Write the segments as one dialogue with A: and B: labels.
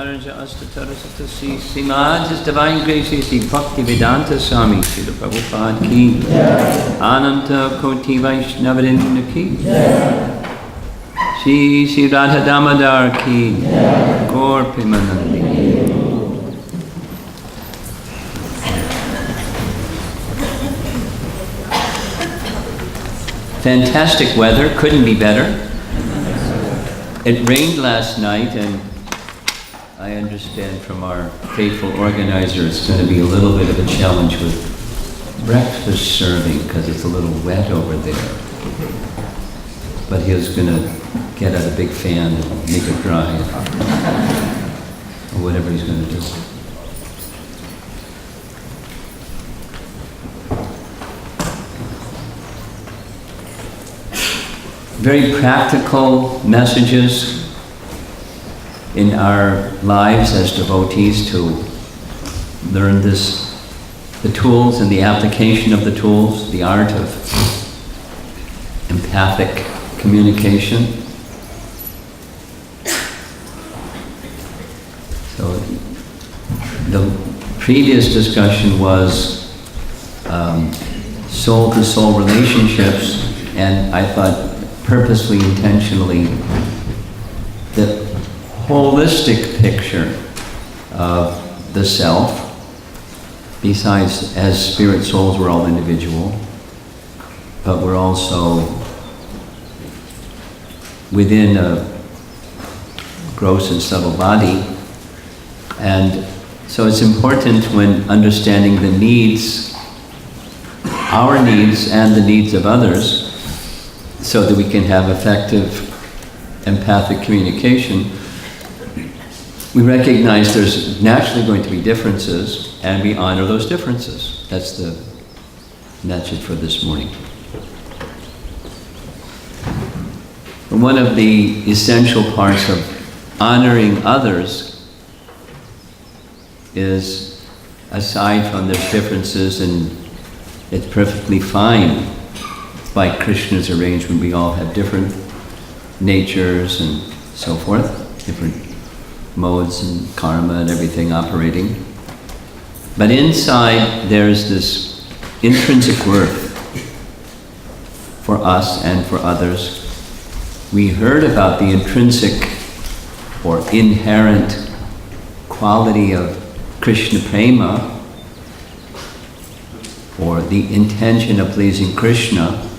A: Acharya Astatarasatasi Simad, His Divine Grace Sri Bhaktivedanta Swami, Srila Prabhupada Ki, Ananta Koti Vaishnavadinda Ki, Sri Radha Damodar Ki, Gaur Premanandi. Fantastic weather, couldn't be better. It rained last night, and I understand from our faithful organizer it's going to be a little bit of a challenge with breakfast serving because it's a little wet over there. But he was going to get out a big fan and make it dry, or whatever he's going to do. Very practical messages in our lives as devotees to learn the tools and the application of the tools, the art of empathic communication. So the previous discussion was soul-to-soul relationships, and I thought purposely, intentionally, the holistic picture of the self, besides as spirit souls we're all individual, but we're also within a gross and subtle body. And so it's important when understanding the needs, our needs and the needs of others, so that we can have effective empathic communication. We recognize there's naturally going to be differences, and we honor those differences. That's the message for this morning. And one of the essential parts of honoring others is, aside from their differences, and it's perfectly fine, by Krishna's arrangement, we all have different natures and so forth, different modes and karma and everything operating. But inside there's this intrinsic worth for us and for others. We heard about the intrinsic or inherent quality of Krishna prema, or the intention of pleasing Krishna.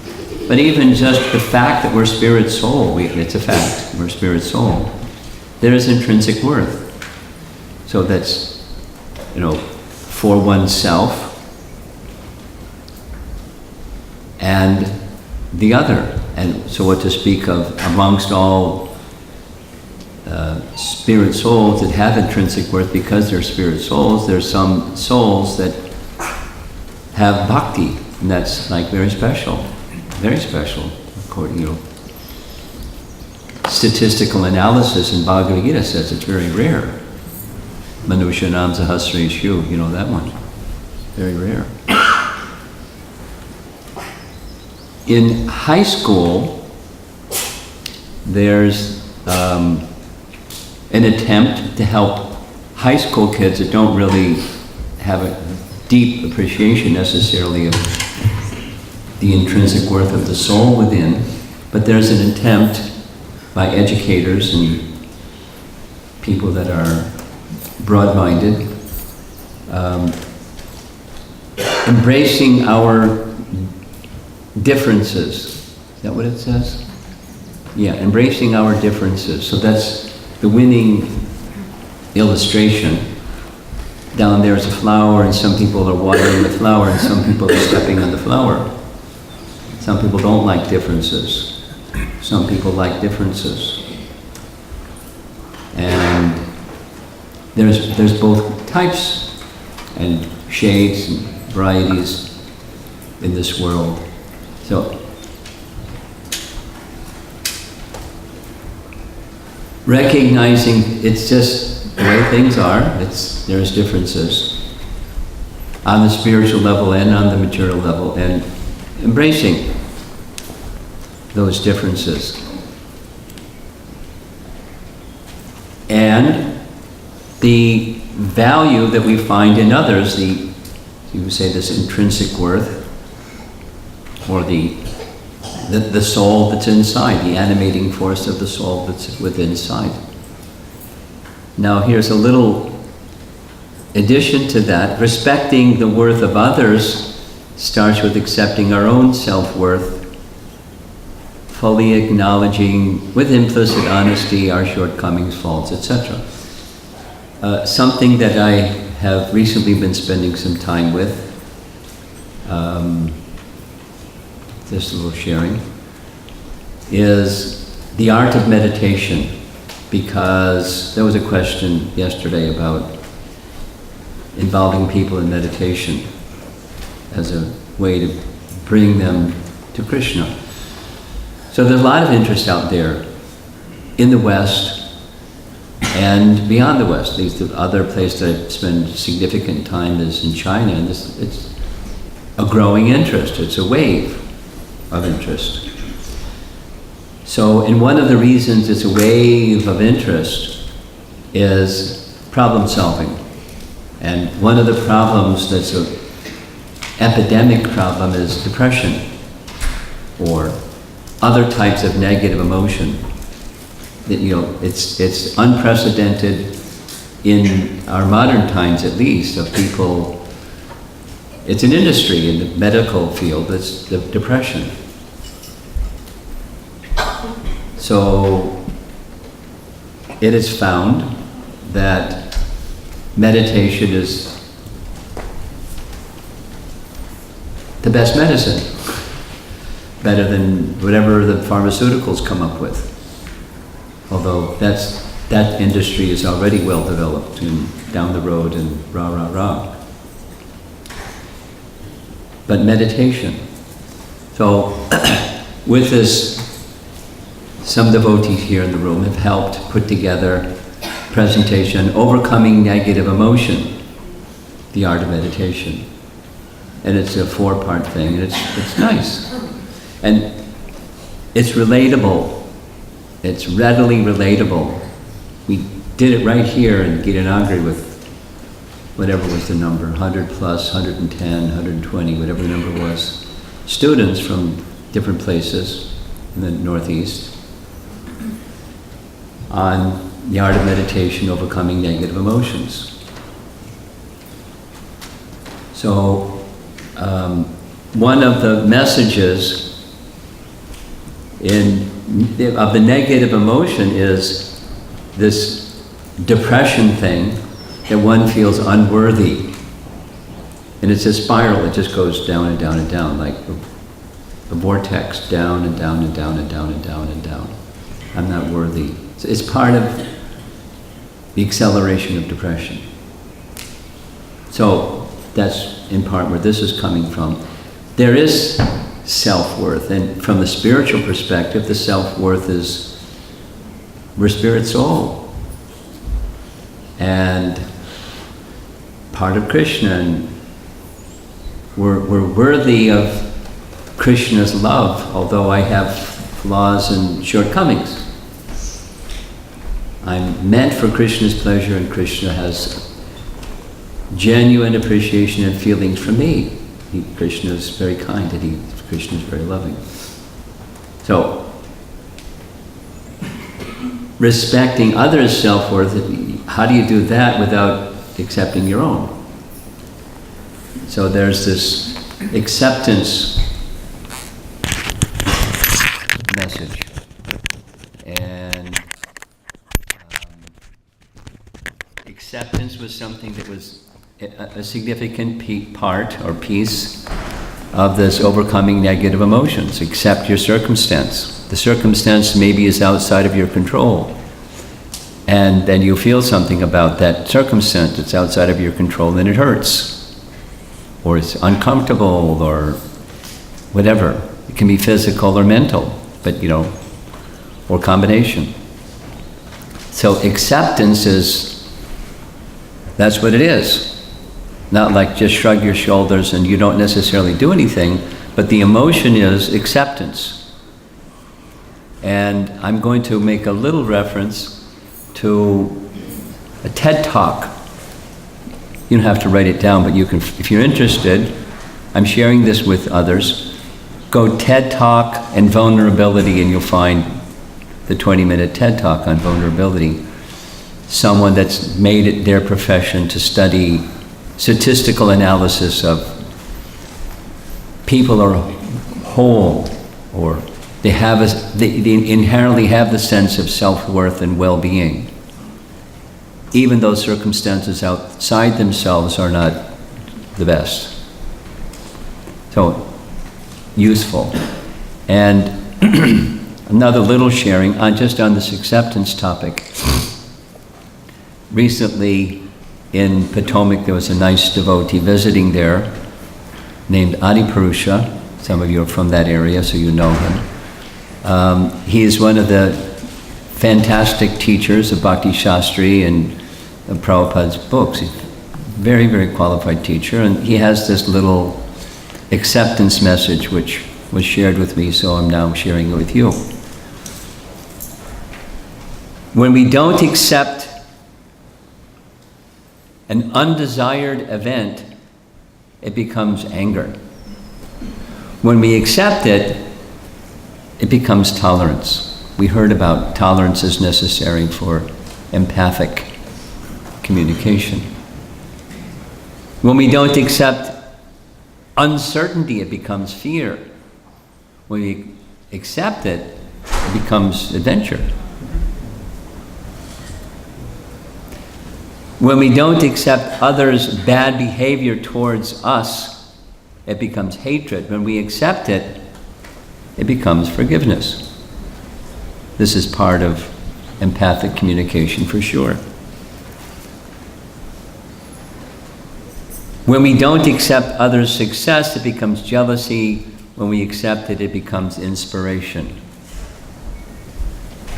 A: But even just the fact that we're spirit soul, it's a fact, we're spirit soul, there is intrinsic worth. So that's, for oneself and the other. And so what to speak of amongst all spirit souls that have intrinsic worth because they're spirit souls, there's some souls that have bhakti, and that's like very special. Very special, according, statistical analysis in Bhagavad Gita says it's very rare. Manushanam Sahasreshu, that one. Very rare. In high school, there's an attempt to help high school kids that don't really have a deep appreciation necessarily of the intrinsic worth of the soul within, but there's an attempt by educators and people that are broad-minded, embracing our differences. Is that what it says? Yeah, embracing our differences. So that's the winning illustration. Down there's a flower, and some people are watering the flower, and some people are stepping on the flower. Some people don't like differences. Some people like differences. And there's both types and shades and varieties in this world. So recognizing it's just the way things are, there's differences on the spiritual level and on the material level, and embracing those differences. And the value that we find in others, you would say this intrinsic worth, or the soul that's inside, the animating force of the soul that's within inside. Now here's a little addition to that. Respecting the worth of others starts with accepting our own self-worth, fully acknowledging with implicit honesty our shortcomings, faults, etc. Something that I have recently been spending some time with, just a little sharing, is the art of meditation, because there was a question yesterday about involving people in meditation as a way to bring them to Krishna. So there's a lot of interest out there in the West and beyond the West. The other place that I spend significant time is in China, and it's a growing interest. It's a wave of interest. So, and one of the reasons it's a wave of interest is problem solving. And one of the problems that's an epidemic problem is depression, or other types of negative emotion. That, it's unprecedented in our modern times, at least, of people. It's an industry in the medical field, that's the depression. So it is found that meditation is the best medicine, better than whatever the pharmaceuticals come up with. Although that industry is already well developed and down the road and rah. But meditation. So with this, some devotees here in the room have helped put together a presentation, Overcoming Negative Emotion, the Art of Meditation. And it's a 4-part thing, and it's nice. And it's relatable. It's readily relatable. We did it right here in Gita Nagari with whatever was the number, 100 plus, 110, 120, whatever the number was. Students from different places in the Northeast on the art of meditation, overcoming negative emotions. So, one of the messages of the negative emotion is this depression thing, that one feels unworthy. And it's a spiral, it just goes down and down and down, like a vortex, down and down and down and down and down and down. I'm not worthy. It's part of the acceleration of depression. So that's in part where this is coming from. There is self-worth, and from the spiritual perspective, the self-worth is we're spirit soul. And part of Krishna, and we're worthy of Krishna's love, although I have flaws and shortcomings. I'm meant for Krishna's pleasure, and Krishna has genuine appreciation and feelings for me. Krishna is very kind, and Krishna is very loving. So, respecting others' self-worth, how do you do that without accepting your own? So there's this acceptance message. And acceptance was something that was a significant part or piece of this overcoming negative emotions. Accept your circumstance. The circumstance maybe is outside of your control. And then you feel something about that circumstance that's outside of your control, and it hurts. Or it's uncomfortable, or whatever. It can be physical or mental, but or combination. So acceptance that's what it is. Not like just shrug your shoulders and you don't necessarily do anything, but the emotion is acceptance. And I'm going to make a little reference to a TED Talk. You don't have to write it down, but you can, if you're interested, I'm sharing this with others. Go TED Talk and vulnerability, and you'll find the 20-minute TED Talk on vulnerability. Someone that's made it their profession to study statistical analysis of people are whole, or they inherently have the sense of self-worth and well-being, even though circumstances outside themselves are not the best. So, useful. And another little sharing, just on this acceptance topic. Recently in Potomac, there was a nice devotee visiting there named Adipurusha. Some of you are from that area, so you know him. He is one of the fantastic teachers of Bhakti Shastri and of Prabhupada's books. He's a very, very qualified teacher, and he has this little acceptance message which was shared with me, so I'm now sharing it with you. When we don't accept an undesired event, it becomes anger. When we accept it, it becomes tolerance. We heard about tolerance is necessary for empathic communication. When we don't accept uncertainty, it becomes fear. When we accept it, it becomes adventure. When we don't accept others' bad behavior towards us, it becomes hatred. When we accept it, it becomes forgiveness. This is part of empathic communication for sure. When we don't accept others' success, it becomes jealousy. When we accept it, it becomes inspiration.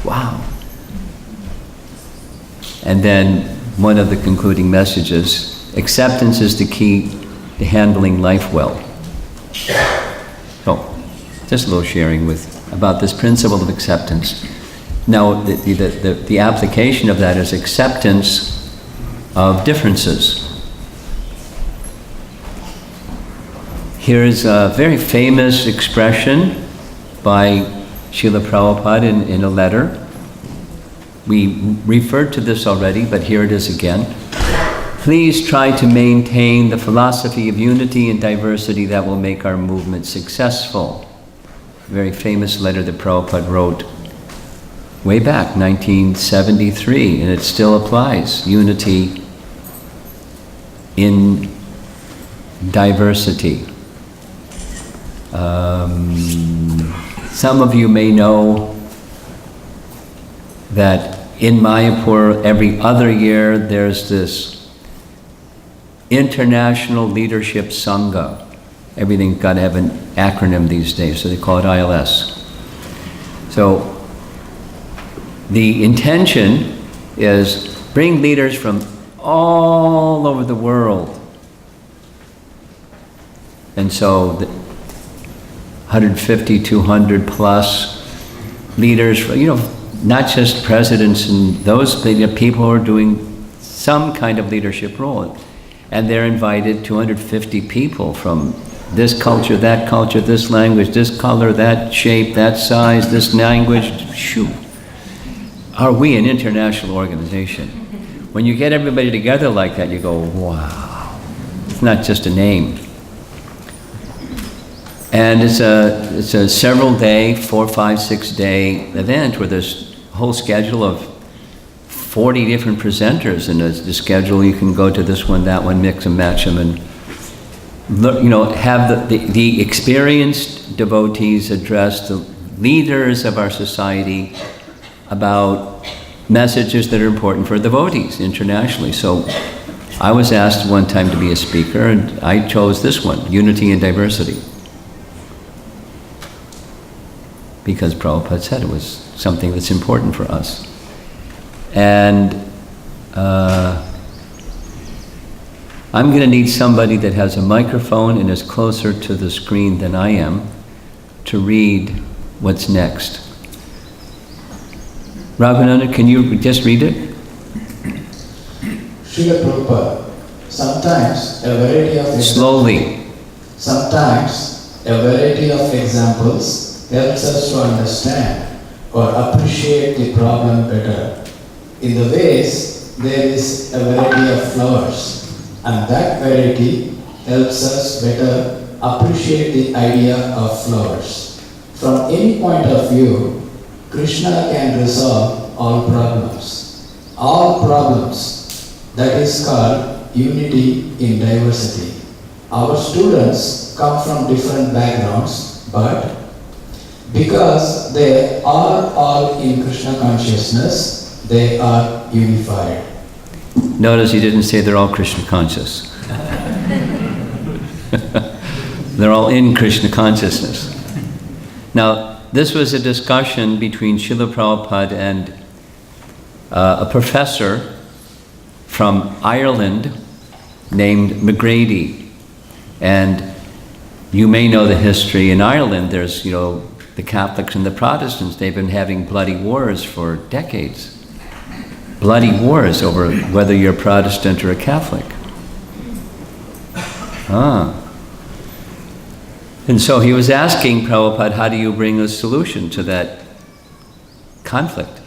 A: Wow. And then one of the concluding messages, acceptance is the key to handling life well. So, just a little sharing about this principle of acceptance. Now, the application of that is acceptance of differences. Here's a very famous expression by Srila Prabhupada in a letter. We referred to this already, but here it is again. Please try to maintain the philosophy of unity and diversity that will make our movement successful. A very famous letter that Prabhupada wrote way back, 1973, and it still applies. Unity in diversity. Some of you may know that in Mayapur, every other year, there's this International Leadership Sangha. Everything's got to have an acronym these days, so they call it ILS. So the intention is bring leaders from all over the world. And so 150, 200 plus leaders, not just presidents and those people who are doing some kind of leadership role. And they're invited, 250 people from this culture, this language, this color, that shape, that size, this language. Shoo. Are we an international organization? When you get everybody together like that, you go, wow. It's not just a name. And it's a several day, 4, 5, 6 day event where there's a whole schedule of 40 different presenters, and the schedule, you can go to this one, that one, mix and match them, and have the experienced devotees address the leaders of our society about messages that are important for devotees internationally. So I was asked one time to be a speaker, and I chose this one, Unity and Diversity, because Prabhupada said it was something that's important for us. And I'm going to need somebody that has a microphone and is closer to the screen than I am to read what's next. Raghunath, can you just read it?
B: Srila Prabhupada, sometimes a variety of
A: Slowly.
B: Sometimes a variety of examples helps us to understand or appreciate the problem better. In the vase, there is a variety of flowers, and that variety helps us better appreciate the idea of flowers. From any point of view, Krishna can resolve all problems. All problems, that is called unity in diversity. Our students come from different backgrounds, but because they are all in Krishna consciousness, they are unified.
A: Notice he didn't say they're all Krishna conscious. They're all in Krishna consciousness. Now, this was a discussion between Srila Prabhupada and a professor from Ireland named McGrady. And you may know the history in Ireland. There's, the Catholics and the Protestants, they've been having bloody wars for decades. Bloody wars over whether you're a Protestant or a Catholic. And so he was asking Prabhupada, how do you bring a solution to that conflict?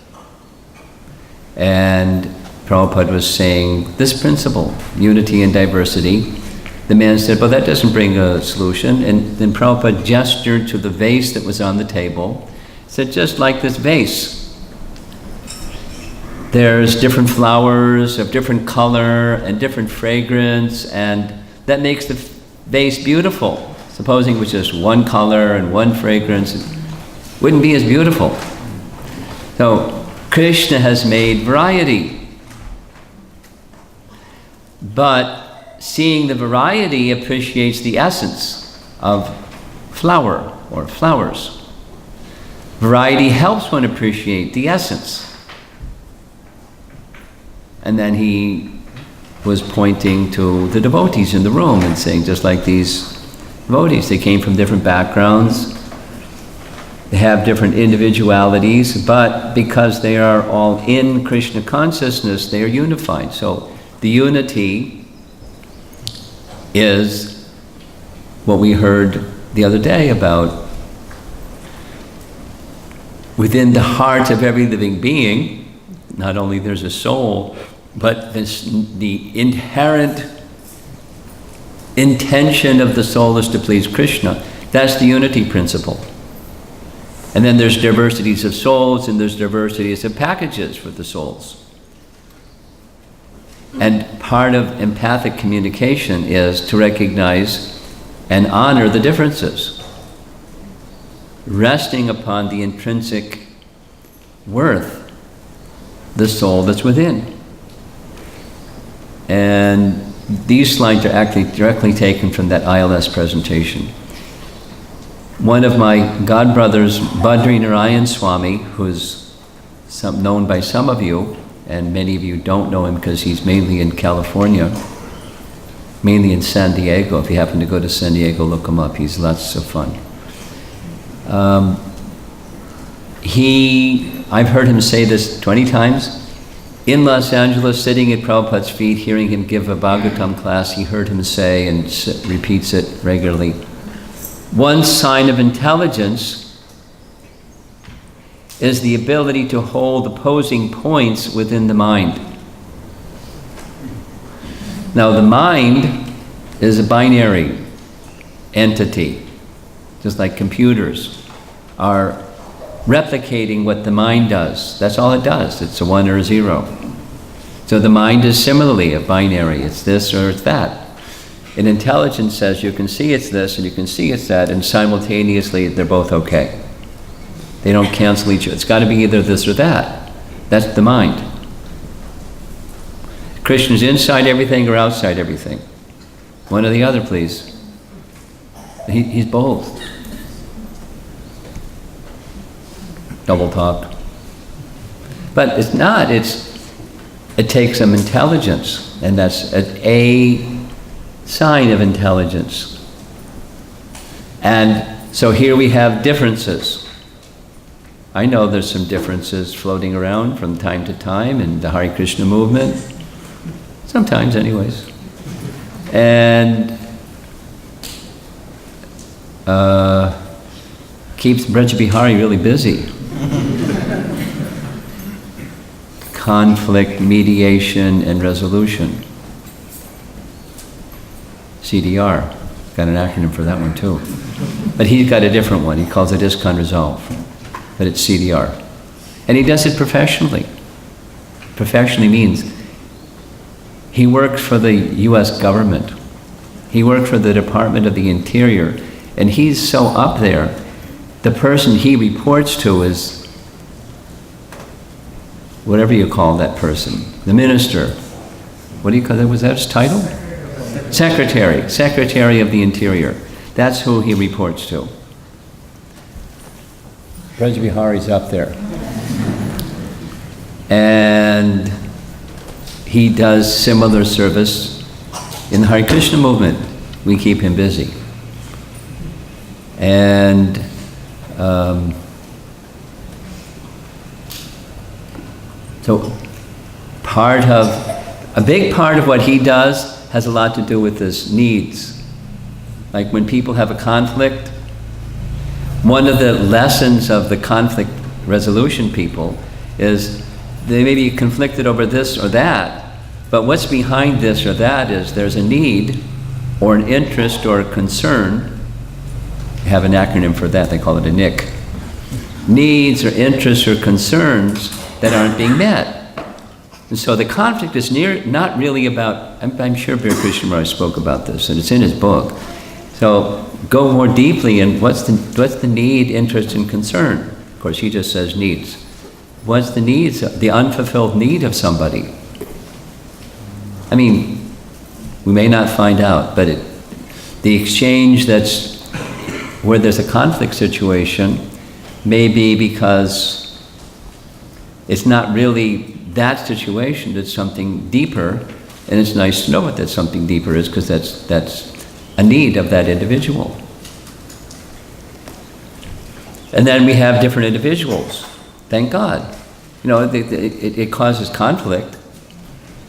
A: And Prabhupada was saying, this principle, unity and diversity. The man said, well, that doesn't bring a solution. And then Prabhupada gestured to the vase that was on the table, said, just like this vase, there's different flowers of different color and different fragrance, and that makes the vase beautiful. Supposing it was just one color and one fragrance, it wouldn't be as beautiful. So Krishna has made variety. But seeing the variety appreciates the essence of flower or flowers. Variety helps one appreciate the essence. And then he was pointing to the devotees in the room and saying, just like these devotees, they came from different backgrounds, they have different individualities, but because they are all in Krishna consciousness, they are unified. So the unity is what we heard the other day about within the heart of every living being. Not only there's a soul, but the inherent intention of the soul is to please Krishna. That's the unity principle. And then there's diversities of souls, and there's diversities of packages for the souls. And part of empathic communication is to recognize and honor the differences, resting upon the intrinsic worth, the soul that's within. And these slides are actually directly taken from that ILS presentation. One of my godbrothers, Badri Narayan Swami, who's known by some of you, and many of you don't know him because he's mainly in California, mainly in San Diego. If you happen to go to San Diego, look him up. He's lots of fun. I've heard him say this 20 times. In Los Angeles, sitting at Prabhupada's feet, hearing him give a Bhagavatam class, he heard him say, and repeats it regularly, one sign of intelligence is the ability to hold opposing points within the mind. Now, the mind is a binary entity, just like computers are replicating what the mind does. That's all it does. It's a 1 or a 0. So the mind is similarly a binary. It's this or it's that. And intelligence says you can see it's this and you can see it's that, and simultaneously they're both okay. They don't cancel each other. It's got to be either this or that. That's the mind. Krishna's inside everything or outside everything. One or the other, please. He's both. Double talk. But it's not. It takes some intelligence, and that's a sign of intelligence. And so here we have differences. I know there's some differences floating around from time to time in the Hare Krishna movement. Sometimes, anyways. And keeps Brajabihari really busy. Conflict, mediation, and resolution. CDR. Got an acronym for that one too. But he's got a different one. He calls it ISKCON Resolve. But it's CDR. And he does it professionally. Professionally means he worked for the US government. He worked for the Department of the Interior. And he's so up there, the person he reports to is whatever you call that person, the minister. What do you call that? Was that his title? Secretary. Secretary of the Interior. That's who he reports to. Brajabihari's up there. And he does similar service in the Hare Krishna movement. We keep him busy. And so a big part of what he does has a lot to do with his needs. Like when people have a conflict, one of the lessons of the conflict resolution people is they may be conflicted over this or that, but what's behind this or that is there's a need or an interest or a concern. They have an acronym for that, they call it a NIC. Needs or interests or concerns that aren't being met. And so the conflict is not really about, I'm sure Bir Krishna Maharaj spoke about this, and it's in his book. So go more deeply in what's the need, interest, and concern. Of course, he just says needs. What's the needs, the unfulfilled need of somebody? I mean, we may not find out, but the exchange that's where there's a conflict situation may be because it's not really that situation, it's something deeper, and it's nice to know what that something deeper is because that's a need of that individual. And then we have different individuals. Thank God. You know, it causes conflict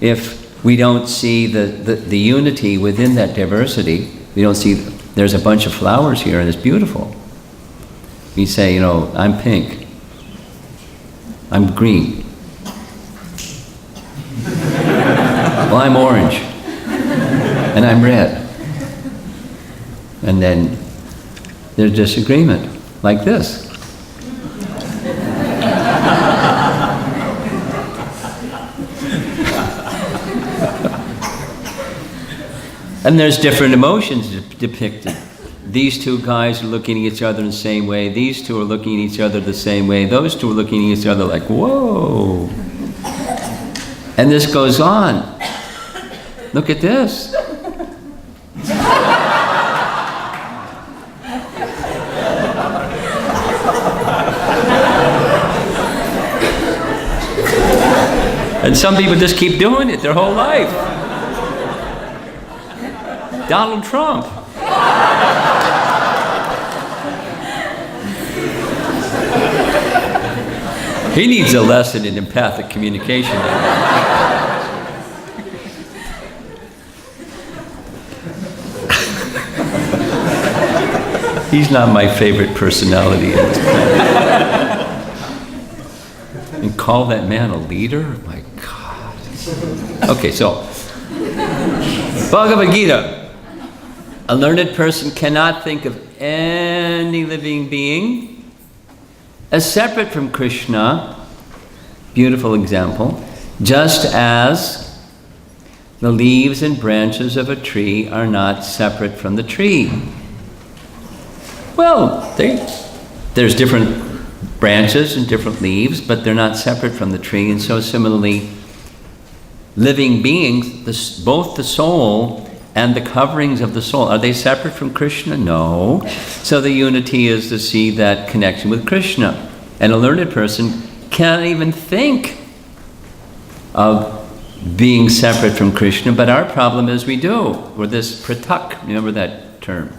A: if we don't see the unity within that diversity. We don't see there's a bunch of flowers here and it's beautiful. We say, you know, I'm pink. I'm green. Well, I'm orange. And I'm red. And then there's disagreement, like this. And there's different emotions depicted. These two guys are looking at each other in the same way. These two are looking at each other the same way. Those two are looking at each other like, whoa. And this goes on. Look at this. And some people just keep doing it their whole life. Donald Trump. He needs a lesson in empathic communication. He's not my favorite personality. And call that man a leader? My God. Okay, so Bhagavad Gita. A learned person cannot think of any living being as separate from Krishna. Beautiful example. Just as the leaves and branches of a tree are not separate from the tree. Well, there's different branches and different leaves, but they're not separate from the tree. And so similarly, living beings, both the soul and the coverings of the soul, are they separate from Krishna? No. So the unity is to see that connection with Krishna. And a learned person can't even think of being separate from Krishna, but our problem is we do. We're this pratak, remember that term?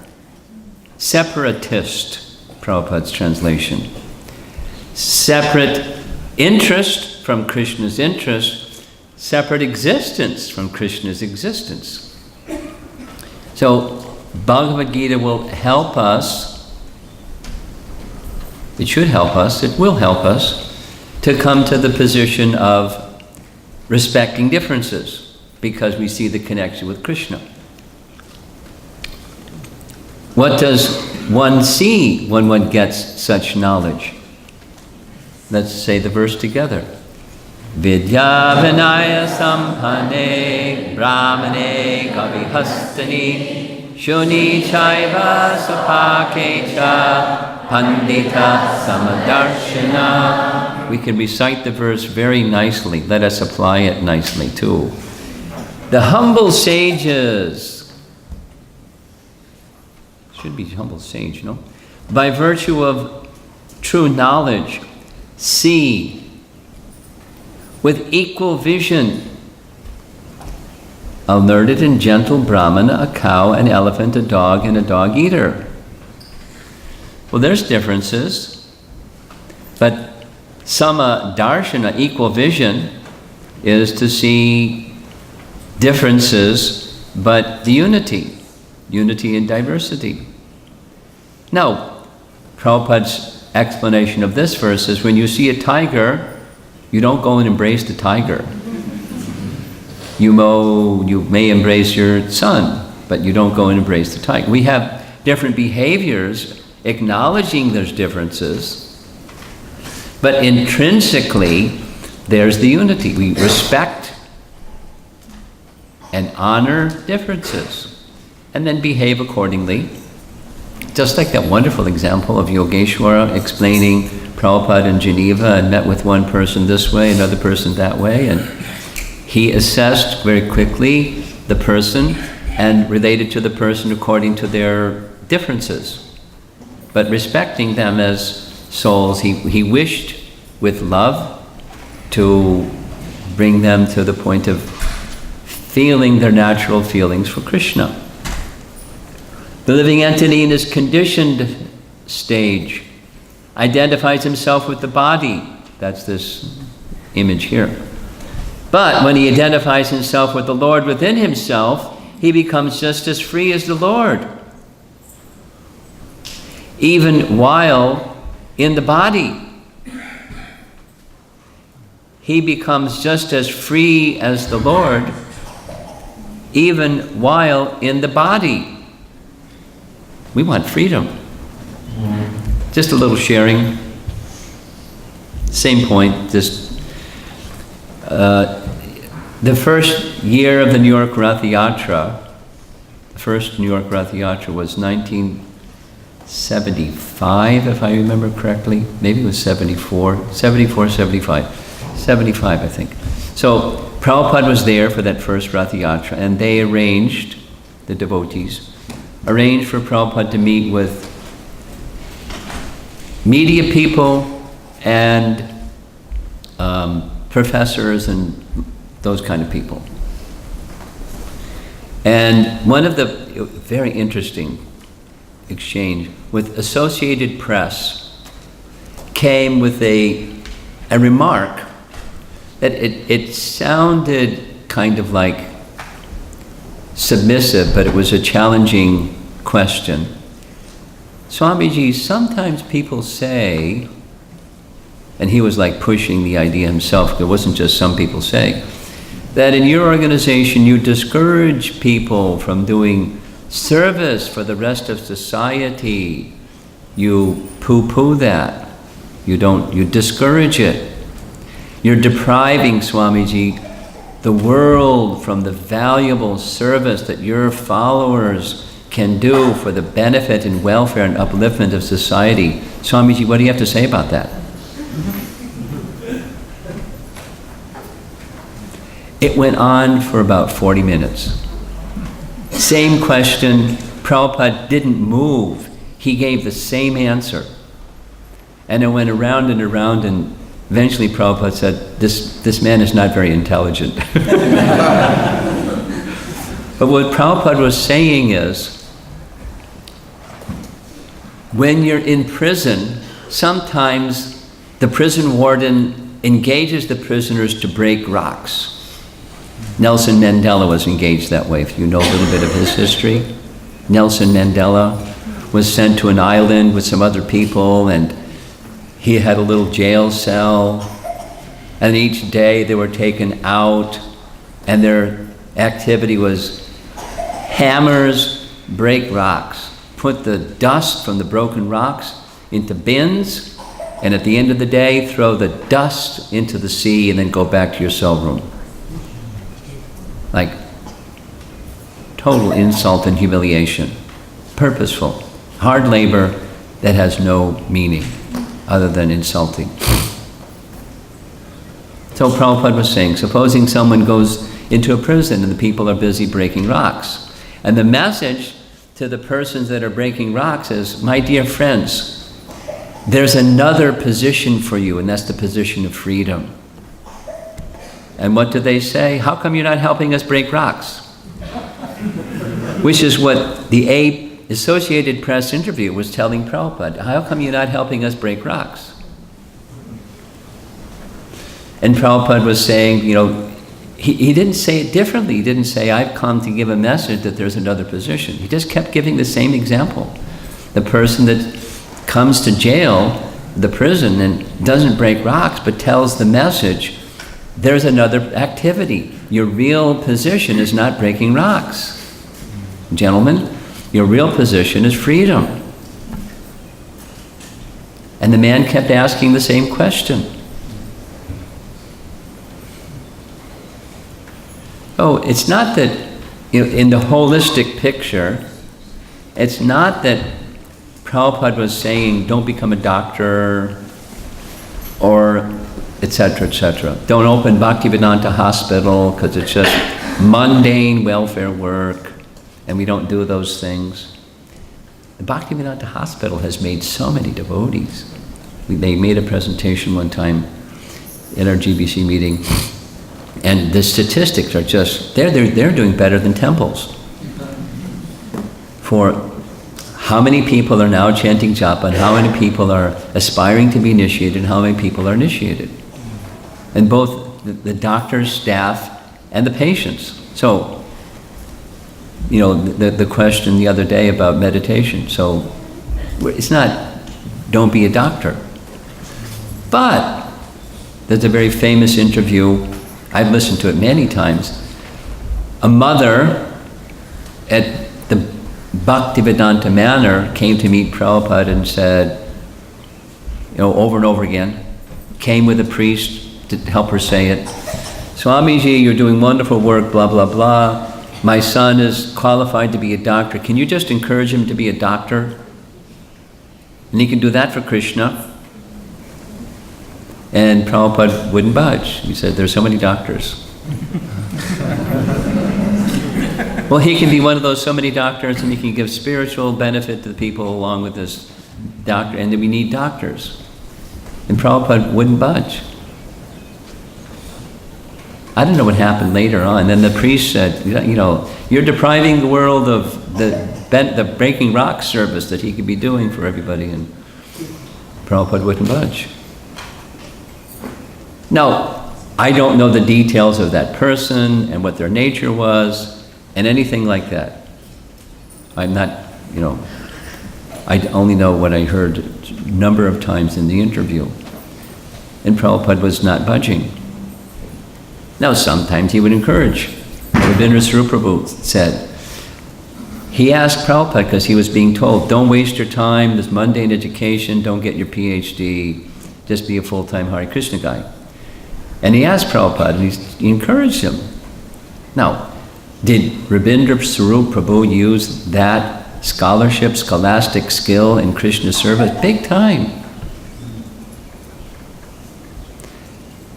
A: Separatist, Prabhupada's translation. Separate interest from Krishna's interest, separate existence from Krishna's existence. So Bhagavad Gita will help us, it should help us, it will help us to come to the position of respecting differences because we see the connection with Krishna. What does one see when one gets such knowledge? Let's say the verse together. Vidya vinaya sampanne brahmane kavihastani shuni chaiva supakecha pandita samadarshana. We can recite the verse very nicely. Let us apply it nicely too. The humble sages, should be humble sage, no? By virtue of true knowledge, see with equal vision a learned and gentle Brahmana, a cow, an elephant, a dog, and a dog eater. Well, there's differences, but sama darshana, equal vision, is to see differences, but the unity in diversity. Now, Prabhupada's explanation of this verse is when you see a tiger, you don't go and embrace the tiger. You may embrace your son, but you don't go and embrace the tiger. We have different behaviors acknowledging there's differences, but intrinsically there's the unity. We respect and honor differences and then behave accordingly. Just like that wonderful example of Yogeshwara explaining Prabhupada in Geneva and met with one person this way, another person that way, and he assessed very quickly the person and related to the person according to their differences, but respecting them as souls. He wished with love to bring them to the point of feeling their natural feelings for Krishna. The living entity in his conditioned stage identifies himself with the body. That's this image here. But when he identifies himself with the Lord within himself, he becomes just as free as the Lord, even while in the body. He becomes just as free as the Lord, even while in the body. We want freedom. Just a little sharing. Same point. Just the first year of the New York Rath Yatra, the first New York Rath Yatra was 1975, if I remember correctly. Maybe it was 75. 75, I think. So Prabhupada was there for that first Rath Yatra, and they arranged, the devotees, arranged for Prabhupada to meet with media people and professors and those kind of people. And one of the very interesting exchange with Associated Press came with a remark that it sounded kind of like submissive, but it was a challenging question. Swamiji, sometimes people say, and he was like pushing the idea himself, it wasn't just some people say, that in your organization you discourage people from doing service for the rest of society. You poo-poo that. You discourage it. You're depriving, Swamiji, the world from the valuable service that your followers can do for the benefit and welfare and upliftment of society. Swamiji, what do you have to say about that? It went on for about 40 minutes. Same question. Prabhupada didn't move. He gave the same answer. And it went around and around, and eventually Prabhupada said, this man is not very intelligent. But what Prabhupada was saying is, when you're in prison, sometimes the prison warden engages the prisoners to break rocks. Nelson Mandela was engaged that way. If you know a little bit of his history, Nelson Mandela was sent to an island with some other people, and he had a little jail cell, and each day they were taken out, and their activity was hammers, break rocks, put the dust from the broken rocks into bins, and at the end of the day, throw the dust into the sea and then go back to your cell room. Like total insult and humiliation. Purposeful. Hard labor that has no meaning other than insulting. So Prabhupada was saying, supposing someone goes into a prison and the people are busy breaking rocks. And the message to the persons that are breaking rocks is, my dear friends, there's another position for you, and that's the position of freedom. And what do they say? How come you're not helping us break rocks? Which is what the Associated Press interview was telling Prabhupada. How come you're not helping us break rocks? And Prabhupada was saying, you know, he didn't say it differently. He didn't say, I've come to give a message that there's another position. He just kept giving the same example. The person that comes to jail, the prison, and doesn't break rocks, but tells the message, there's another activity. Your real position is not breaking rocks. Gentlemen, your real position is freedom. And the man kept asking the same question. Oh, it's not that, you know, in the holistic picture, it's not that Prabhupada was saying, don't become a doctor, or etc., etc. Don't open Bhaktivedanta Hospital because it's just mundane welfare work, and we don't do those things. The Bhaktivedanta Hospital has made so many devotees. They made a presentation one time at our GBC meeting, and the statistics are just, they're doing better than temples. For how many people are now chanting japa, and how many people are aspiring to be initiated, and how many people are initiated. And both the doctors, staff, and the patients. So, you know, the question the other day about meditation. So, it's not, don't be a doctor. But, there's a very famous interview, I've listened to it many times. A mother at the Bhaktivedanta Manor came to meet Prabhupada and said, you know, over and over again, came with a priest to help her say it. Swamiji, you're doing wonderful work, blah, blah, blah. My son is qualified to be a doctor. Can you just encourage him to be a doctor? And he can do that for Krishna. And Prabhupada wouldn't budge. He said, there's so many doctors. Well, he can be one of those so many doctors, and he can give spiritual benefit to the people along with this doctor, and then we need doctors. And Prabhupada wouldn't budge. I don't know what happened later on. Then the priest said, you know, you're depriving the world of the breaking rock service that he could be doing for everybody, and Prabhupada wouldn't budge. Now, I don't know the details of that person and what their nature was and anything like that. I'm not, you know, I only know what I heard a number of times in the interview. And Prabhupada was not budging. Now, sometimes he would encourage. Rabindra Saruprabhu said, he asked Prabhupada because he was being told, don't waste your time, this mundane education, don't get your PhD, just be a full-time Hare Krishna guy. And he asked Prabhupada, and he encouraged him. Now, did Rabindra Saruprabhu use that scholarship, scholastic skill in Krishna service? Big time.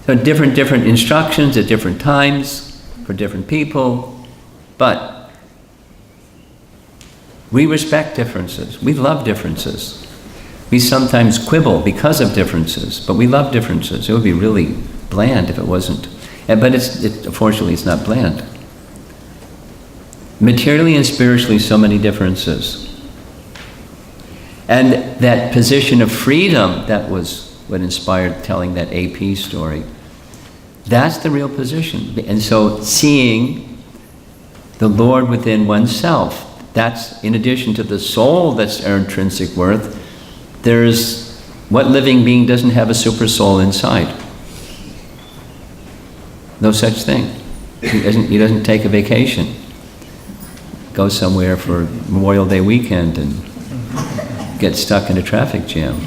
A: So different instructions at different times for different people, but we respect differences. We love differences. We sometimes quibble because of differences, but we love differences. It would be really bland if it wasn't. But unfortunately, it's not bland. Materially and spiritually, so many differences. And that position of freedom, that was what inspired telling that AP story. That's the real position. And so seeing the Lord within oneself, that's in addition to the soul that's our intrinsic worth, there's, what living being doesn't have a super soul inside? No such thing. He doesn't take a vacation, go somewhere for Memorial Day weekend and get stuck in a traffic jam.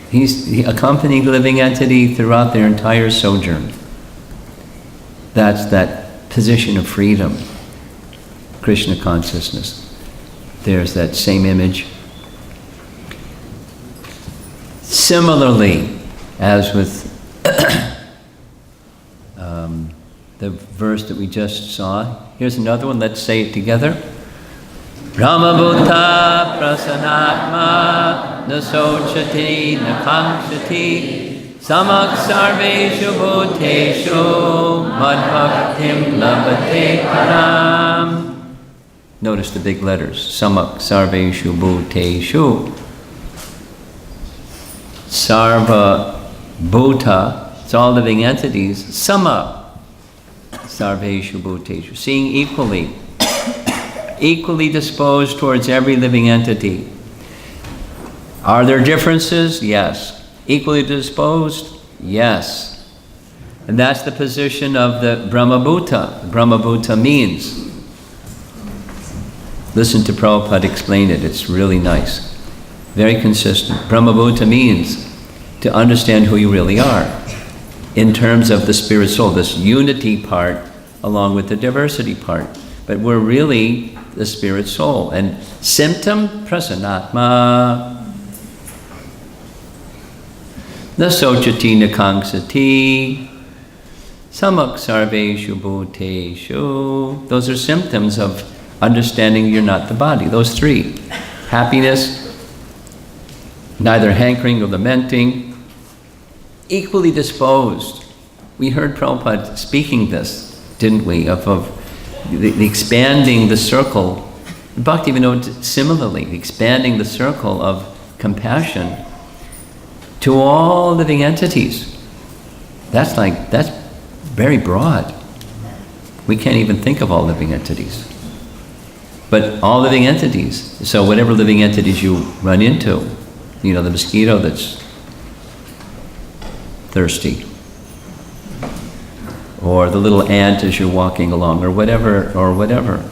A: He's accompanying the living entity throughout their entire sojourn. That's that position of freedom, Krishna consciousness. There's that same image. Similarly, as with the verse that we just saw, here's another one, let's say it together. Romapada Prasanatma Nasochati Nakamshati Samak Sarveshu Bhuteshu Madbhaktim Labhate Param. Notice the big letters. Samak Sarveshu Bhuteshu. Sarva Bhuta, it's all living entities. Sama Sarveshu Bhuteshu, seeing equally disposed towards every living entity. Are there differences? Yes. Equally disposed? Yes. And that's the position of the Brahmabhuta. Brahmabhuta means, listen to Prabhupada explain it, it's really nice. Very consistent. Brahmabhuta means to understand who you really are in terms of the spirit soul, this unity part along with the diversity part. But we're really the spirit soul. And symptom, prasanatma, nasochati nakangsati, samak sarveshu bhuteshu. Those are symptoms of understanding you're not the body. Those three. Happiness, neither hankering nor lamenting, equally disposed. We heard Prabhupada speaking this, didn't we, of the expanding the circle. Bhaktivinoda similarly, expanding the circle of compassion to all living entities. That's very broad. We can't even think of all living entities. But all living entities. So whatever living entities you run into, the mosquito that's thirsty, or the little ant as you're walking along, or whatever.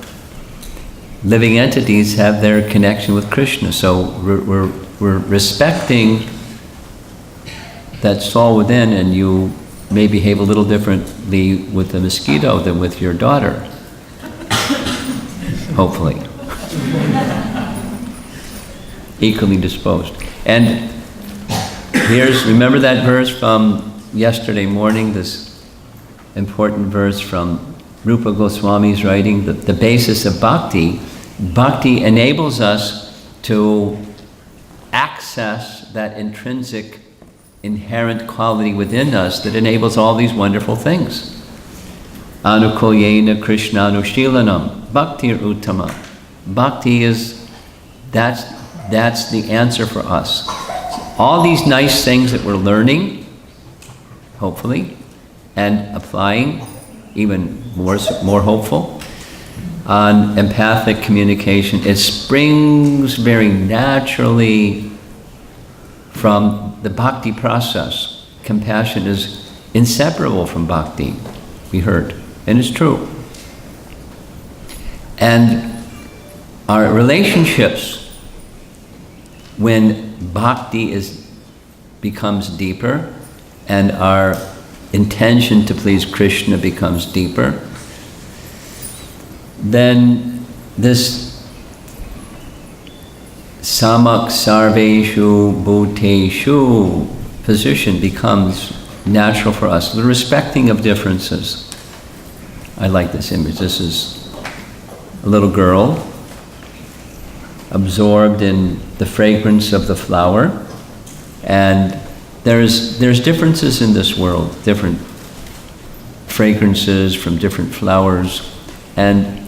A: Living entities have their connection with Krishna, so we're respecting that soul within, and you may behave a little differently with the mosquito than with your daughter. Hopefully. Equally disposed. And remember that verse from yesterday morning, this important verse from Rupa Goswami's writing, the basis of bhakti. Bhakti enables us to access that intrinsic, inherent quality within us that enables all these wonderful things. Anukulyena Krishnanushilanam, bhaktir uttama. Bhakti that's the answer for us. All these nice things that we're learning, hopefully, and applying, even more hopeful, on empathic communication, it springs very naturally from the bhakti process. Compassion is inseparable from bhakti, we heard, and it's true. And our relationships, when bhakti becomes deeper and our intention to please Krishna becomes deeper, then this samak sarveshu bhuteshu position becomes natural for us. The respecting of differences. I like this image. This is a little girl absorbed in the fragrance of the flower, and there's differences in this world, different fragrances from different flowers, and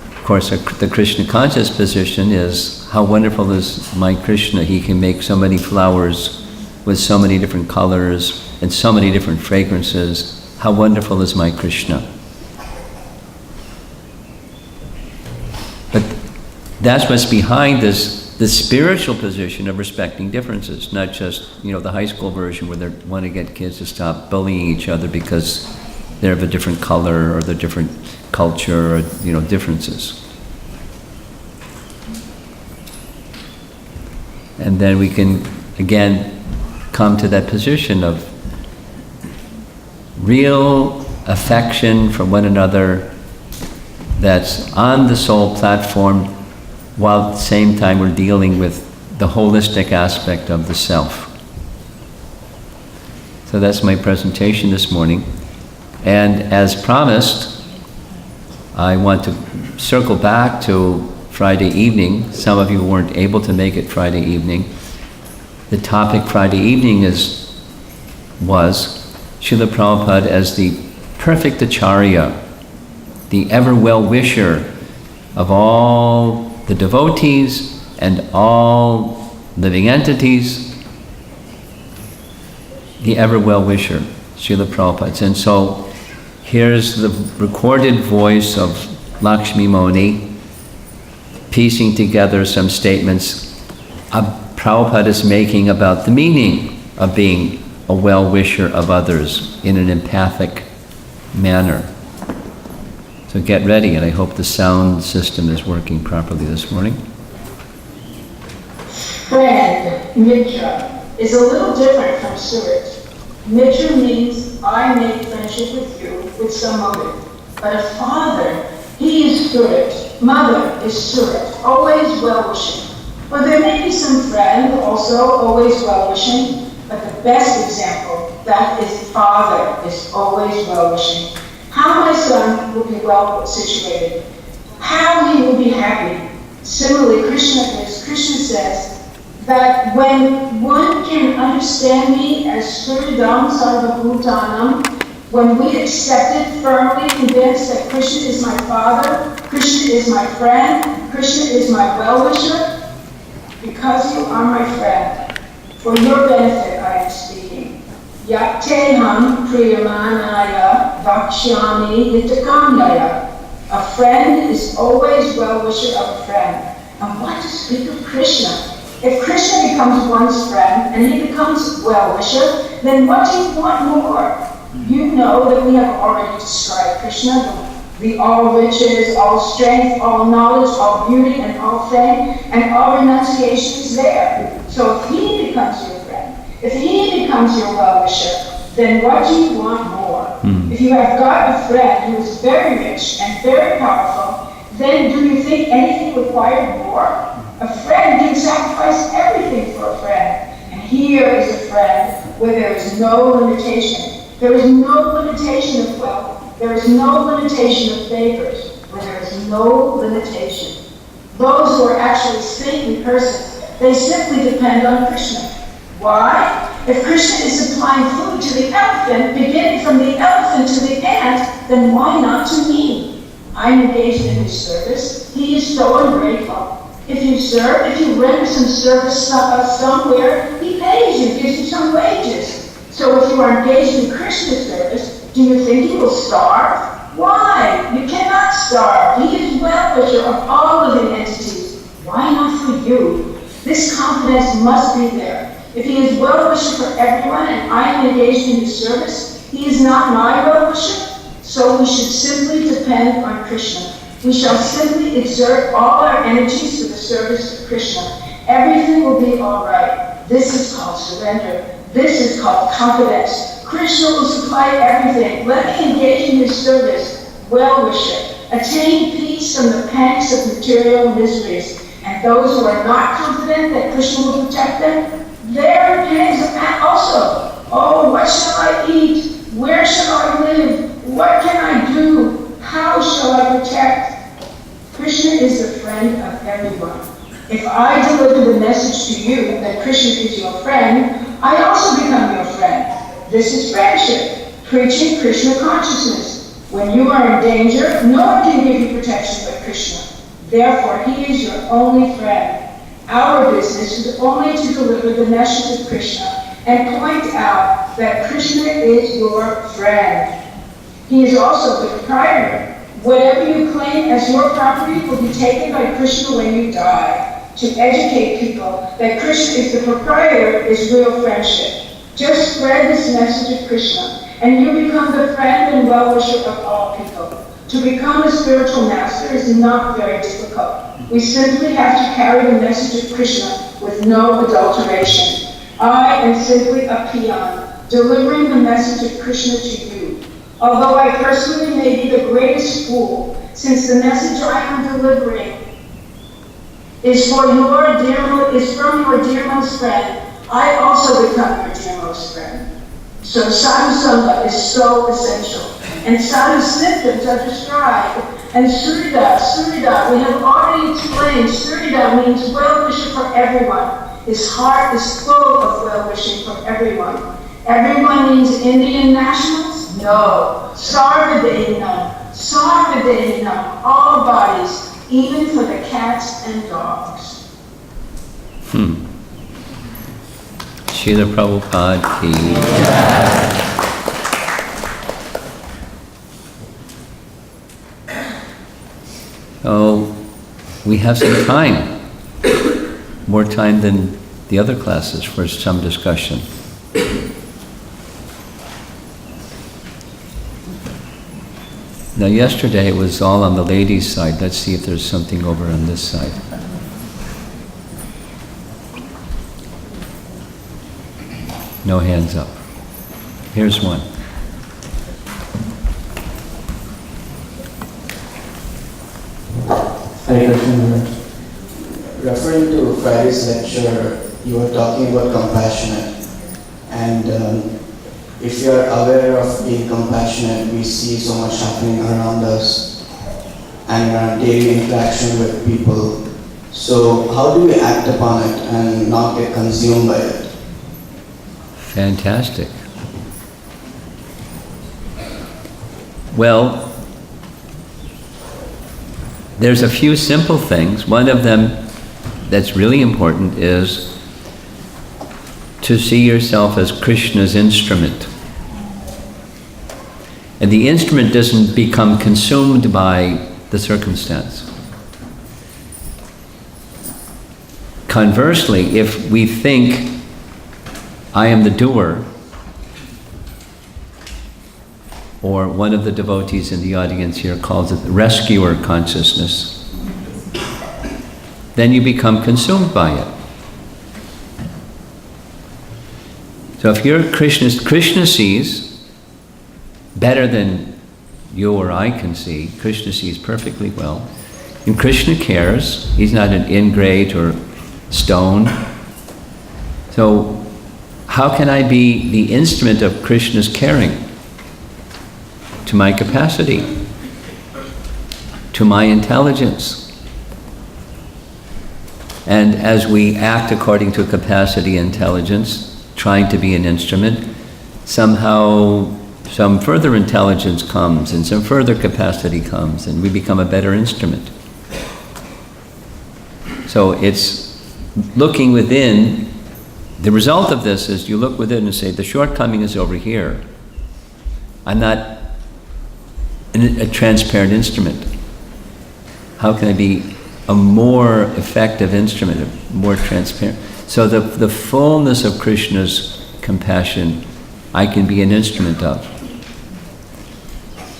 A: of course the Krishna conscious position is how wonderful is my Krishna. He can make so many flowers with so many different colors and so many different fragrances. How wonderful is my Krishna? But that's what's behind this spiritual position of respecting differences, not just, the high school version where they want to get kids to stop bullying each other because they're of a different color or they're different culture or, differences. And then we can, again, come to that position of real affection for one another that's on the soul platform, while at the same time we're dealing with the holistic aspect of the self. So that's my presentation this morning. And as promised, I want to circle back to Friday evening. Some of you weren't able to make it Friday evening. The topic Friday evening was Srila Prabhupada as the perfect Acharya, the ever well-wisher of all the devotees and all living entities, the ever well-wisher, Srila Prabhupada. And so here's the recorded voice of Lakshmi Moni piecing together some statements Prabhupada is making about the meaning of being a well-wisher of others in an empathic manner. So get ready, and I hope the sound system is working properly this morning.
C: Friend, Mitra, is a little different from Surat. Mitra means I make friendship with you with some motive. But a father, he is Surat. Mother is Surat, always well-wishing. Or there may be some friend, also always well-wishing, but the best example, that is father, is always well-wishing. How my son will be well situated, how he will be happy. Similarly, Krishna says that when one can understand me as Suridam Sarvabhutanam, when we accept it firmly, convinced that Krishna is my father, Krishna is my friend, Krishna is my well-wisher, because you are my friend, for your benefit I am speaking. Yakteham priyamanaya vakshyami hitakamyaya. A friend is always well-wisher of a friend. And what to speak of Krishna? If Krishna becomes one's friend and he becomes well-wisher, then what do you want more? You know that we have already described Krishna, the all riches, all strength, all knowledge, all beauty, and all fame, and all renunciation is there. So if he becomes your friend, if he becomes your well-wisher, then what do you want more? If you have got a friend who is very rich and very powerful, then do you think anything required more? A friend can sacrifice everything for a friend. And here is a friend where there is no limitation. There is no limitation of wealth. There is no limitation of favors, where there is no limitation. Those who are actually saintly persons, they simply depend on Krishna. Why? If Krishna is supplying food to the elephant, beginning from the elephant to the ant, then why not to me? I'm engaged in his service. He is so ungrateful. If you serve, if you render some service somewhere, he pays you, gives you some wages. So if you are engaged in Krishna's service, do you think you will starve? Why? You cannot starve. He is well-wisher of all living entities. Why not for you? This confidence must be there. If he is well-wisher for everyone and I am engaged in his service, he is not my well-wisher. So we should simply depend on Krishna. We shall simply exert all our energies for the service of Krishna. Everything will be all right. This is called surrender. This is called confidence. Krishna will supply everything. Let me engage in his service, well-wisher. Attain peace from the pangs of material miseries. And those who are not confident that Krishna will protect them, their pangs of also. Oh, what shall I eat? Where shall I live? What can I do? How shall I protect? Krishna is the friend of everyone. If I deliver the message to you that Krishna is your friend, I also become your friend. This is friendship, preaching Krishna consciousness. When you are in danger, no one can give you protection but Krishna. Therefore, he is your only friend. Our business is only to deliver the message of Krishna and point out that Krishna is your friend. He is also the proprietor. Whatever you claim as your property will be taken by Krishna when you die. To educate people that Krishna is the proprietor is real friendship. Just spread this message of Krishna, and you become the friend and well-wisher of all people. To become a spiritual master is not very difficult. We simply have to carry the message of Krishna with no adulteration. I am simply a peon, delivering the message of Krishna to you. Although I personally may be the greatest fool, since the message I am delivering is from your dearmost friend, I also become your dearmost friend. So sadhu sangha is so essential. And sadhu symptoms are described. And surida, we have already explained, surida means well-wisher for everyone. His heart is full of well-wishing for everyone. Everyone means Indian nationals? No. Sarvadena, all bodies, even for the cats and dogs.
A: Srila Prabhupada ki. So, we have some time. More time than the other classes for some discussion. Now yesterday it was all on the ladies' side. Let's see if there's something over on this side. No hands up. Here's one.
D: Hare Krishna. Referring to Friday's lecture, you were talking about compassionate. And if you are aware of being compassionate, we see so much happening around us and our daily interaction with people. So how do we act upon it and not get consumed by it?
A: Fantastic. Well, there's a few simple things. One of them that's really important is to see yourself as Krishna's instrument. And the instrument doesn't become consumed by the circumstance. Conversely, if we think, I am the doer, or one of the devotees in the audience here calls it rescuer consciousness, then you become consumed by it. So if you're Krishna sees better than you or I can see. Krishna sees perfectly well. And Krishna cares. He's not an ingrate or stone. So how can I be the instrument of Krishna's caring? To my capacity, to my intelligence. And as we act according to capacity, intelligence, trying to be an instrument, somehow some further intelligence comes and some further capacity comes and we become a better instrument. So it's looking within. The result of this is you look within and say, the shortcoming is over here. I'm not a transparent instrument. How can I be a more effective instrument, a more transparent? So the fullness of Krishna's compassion, I can be an instrument of.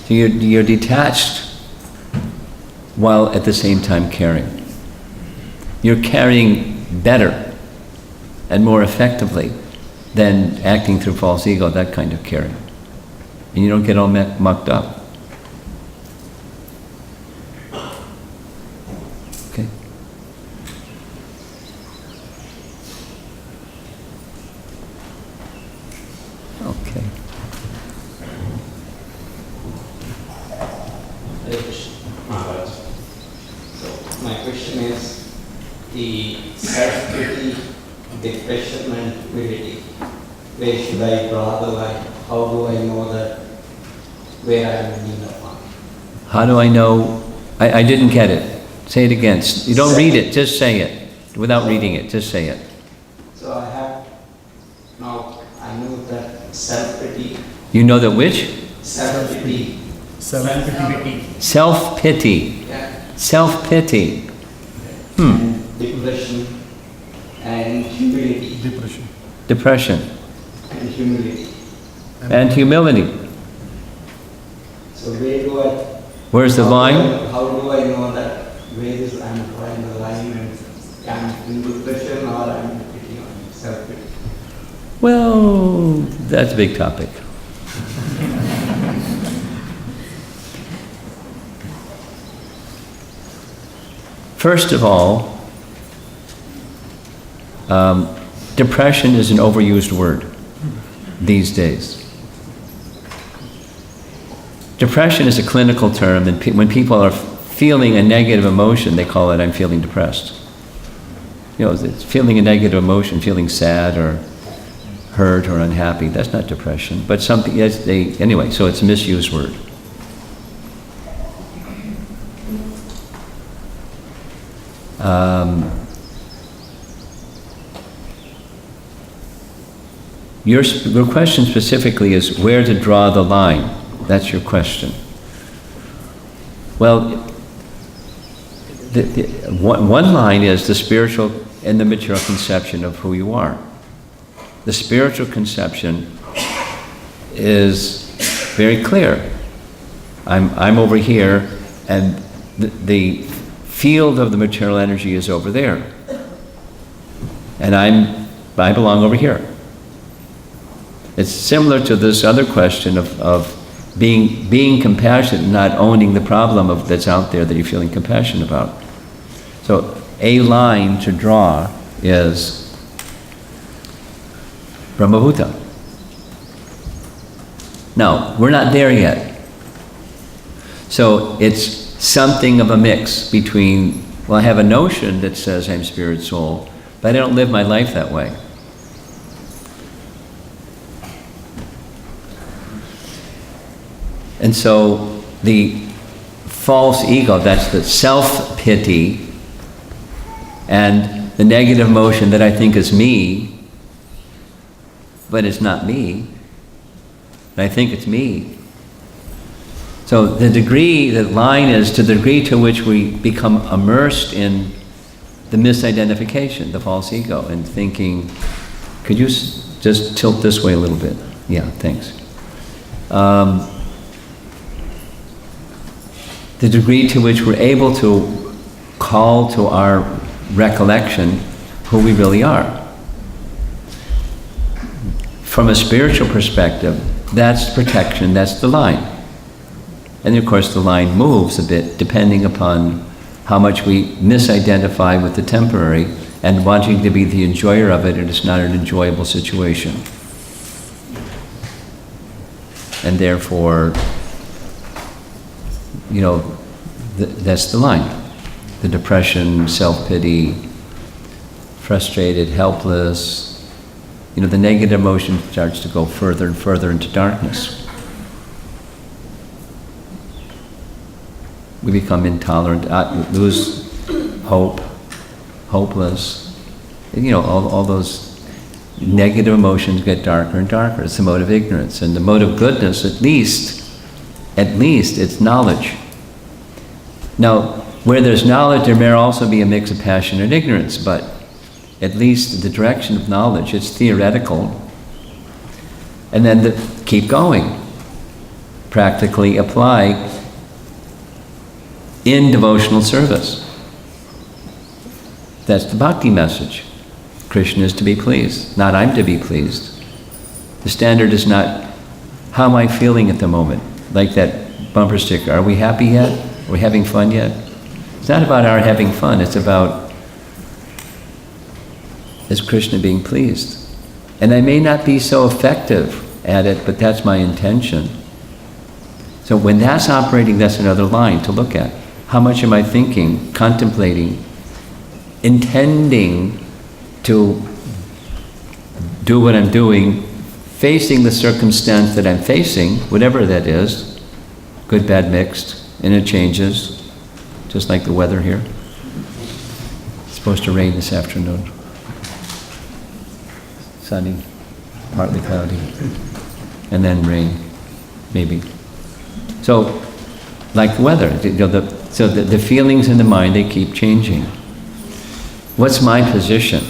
A: So you're detached while at the same time caring. You're caring better and more effectively than acting through false ego, that kind of caring. And you don't get all mucked up. Okay. Okay.
E: Hare Krishna, Maharaj. So my question is the self-pity, depression and humility. Where should I draw the line? How do I know that where I am in the path?
A: How do I know? I didn't get it. Say it again. You don't read it, just say it. Without reading it, just say it.
E: So I have now
A: You know that which?
E: Self-pity.
A: Self-pity.
E: Yeah.
A: Self-pity.
E: And depression and humility.
A: Depression.
E: And humility.
A: And humility.
E: So
A: Where's the line?
E: How do I know that where is I'm drawing the line and I'm in depression or I'm in pity or self-pity?
A: Well, that's a big topic. First of all, depression is an overused word these days. Depression is a clinical term, and when people are feeling a negative emotion, they call it, I'm feeling depressed. You know, it's feeling a negative emotion, feeling sad or hurt or unhappy. That's not depression, but something, anyway, so it's a misused word. Your question specifically is where to draw the line. That's your question. Well, one line is the spiritual and the material conception of who you are. The spiritual conception is very clear. I'm over here, and the field of the material energy is over there. And I belong over here. It's similar to this other question of being compassionate and not owning the problem that's out there that you're feeling compassion about. So a line to draw is Brahmabhuta. Now, we're not there yet. So it's something of a mix between, well, I have a notion that says I'm spirit soul, but I don't live my life that way. And so the false ego, that's the self-pity and the negative emotion that I think is me, but it's not me. I think it's me. So the line is to the degree to which we become immersed in the misidentification, the false ego, and thinking, could you just tilt this way a little bit? Yeah, thanks. The degree to which we're able to call to our recollection who we really are. From a spiritual perspective, that's protection, that's the line. And of course the line moves a bit depending upon how much we misidentify with the temporary and wanting to be the enjoyer of it, and it's not an enjoyable situation. And therefore, you know, that's the line. The depression, self-pity, frustrated, helpless, you know, the negative emotion starts to go further and further into darkness. We become intolerant, lose hope, hopeless. You know, all those negative emotions get darker and darker. It's the mode of ignorance. And the mode of goodness, at least it's knowledge. Now, where there's knowledge, there may also be a mix of passion and ignorance, but at least the direction of knowledge, it's theoretical. And then keep going. Practically apply in devotional service. That's the bhakti message. Krishna is to be pleased, not I'm to be pleased. The standard is not, how am I feeling at the moment? Like that bumper sticker, are we happy yet? Are we having fun yet? It's not about our having fun, it's about, is Krishna being pleased? And I may not be so effective at it, but that's my intention. So when that's operating, that's another line to look at. How much am I thinking, contemplating, intending to do what I'm doing, facing the circumstance that I'm facing, whatever that is, good, bad, mixed, and it changes, just like the weather here. It's supposed to rain this afternoon. Sunny, partly cloudy. and then rain, maybe. So, like the weather, so the feelings in the mind, they keep changing. What's my position?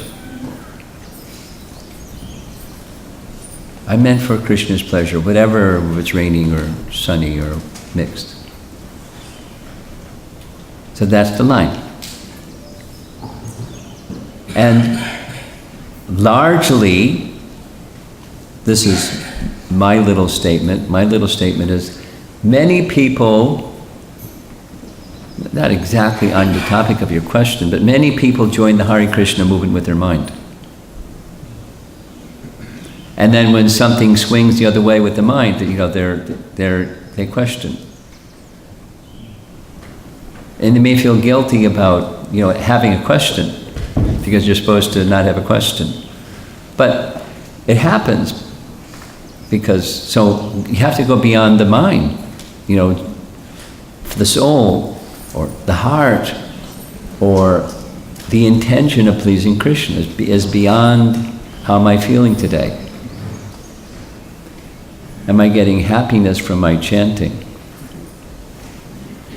A: I meant for Krishna's pleasure, whatever, if it's raining or sunny or mixed. So that's the line. And largely, this is my little statement. My little statement is, many people, not exactly on the topic of your question, but many people join the Hare Krishna movement with their mind. And then when something swings the other way with the mind, they question. And they may feel guilty about, having a question, because you're supposed to not have a question. But it happens, so you have to go beyond the mind. The soul, or the heart, or the intention of pleasing Krishna is beyond, how am I feeling today? Am I getting happiness from my chanting?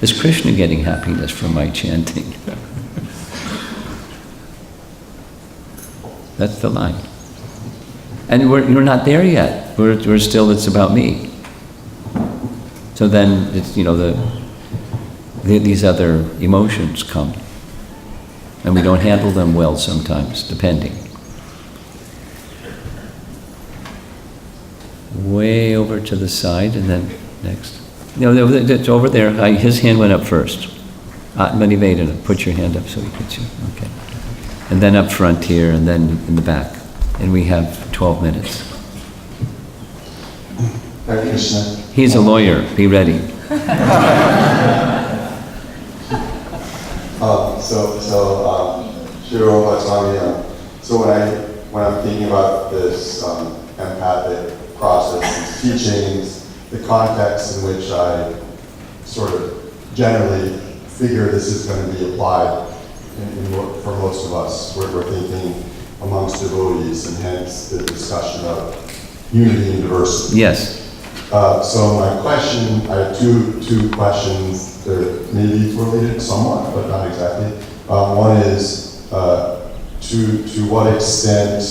A: Is Krishna getting happiness from my chanting? That's the line. And we're not there yet. We're still, it's about me. So then, it's, these other emotions come. And we don't handle them well sometimes, depending. Way over to the side, and then next. It's over there. His hand went up first. Atmanivedana, put your hand up so he gets you. Okay. And then up front here, and then in the back. And we have 12 minutes.
F: Hare Krishna.
A: He's a lawyer. Be ready.
F: Shri Romapada Swami, so when I'm thinking about this empathic process, these teachings, the context in which I sort of generally figure this is going to be applied for most of us, we're thinking amongst devotees, and hence the discussion of unity and diversity.
A: Yes.
F: So my question, I have two questions. They're maybe related somewhat, but not exactly. One is, to what extent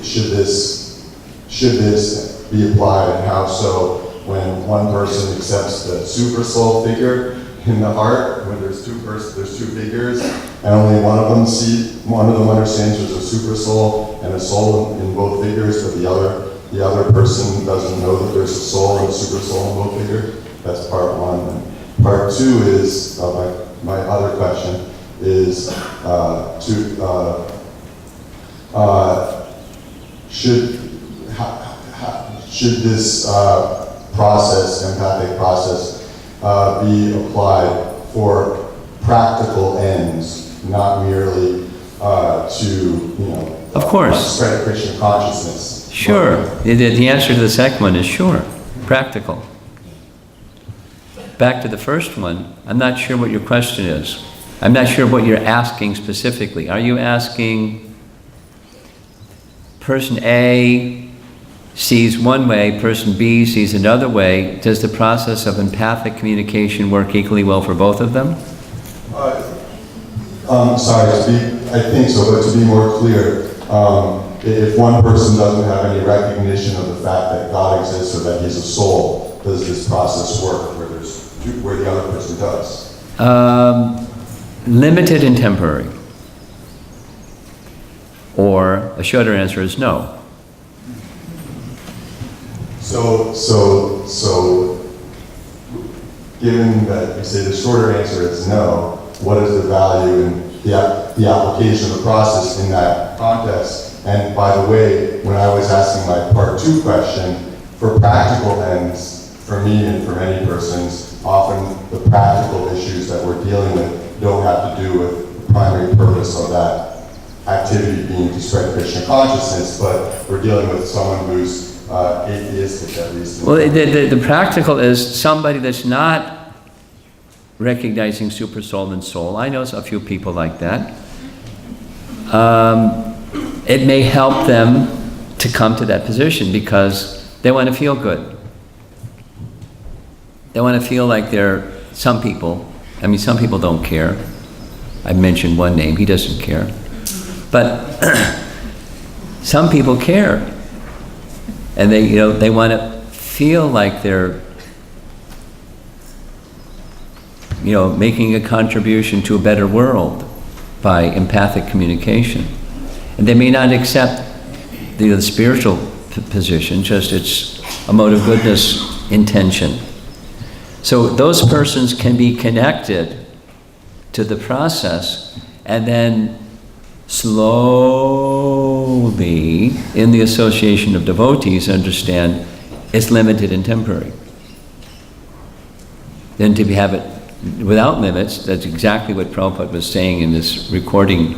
F: should this be applied, and how so? When one person accepts the super soul figure in the heart, when there's two figures, and only one of them understands there's a super soul and a soul in both figures, but the other person doesn't know that there's a soul and a super soul in both figures. That's part one. And part two is my other question is should this empathic process, be applied for practical ends, not merely to
A: Of course.
F: spread Krishna consciousness?
A: Sure. The answer to the second one is sure. Practical. Back to the first one, I'm not sure what your question is. I'm not sure what you're asking specifically. Are you asking person A sees one way, person B sees another way? Does the process of empathic communication work equally well for both of them?
F: I think so, but to be more clear, if one person doesn't have any recognition of the fact that God exists or that he's a soul, does this process work where the other person does?
A: Limited and temporary. Or a shorter answer is no.
F: So given that you say the shorter answer is no, what is the value in the application of the process in that context? And by the way, when I was asking my part two question, for practical ends, for me and for many persons, often the practical issues that we're dealing with don't have to do with the primary purpose of that activity being to spread Krishna consciousness, but we're dealing with someone who's atheistic, at least.
A: Well, the practical is somebody that's not recognizing super soul and soul. I know a few people like that. It may help them to come to that position because they want to feel good. They want to feel like some people don't care. I mentioned one name, he doesn't care. But some people care. And they want to feel like they're making a contribution to a better world by empathic communication. And they may not accept the spiritual position, just it's a mode of goodness intention. So those persons can be connected to the process and then slowly, in the association of devotees, understand it's limited and temporary. Then to have it without limits, that's exactly what Prabhupada was saying in this recording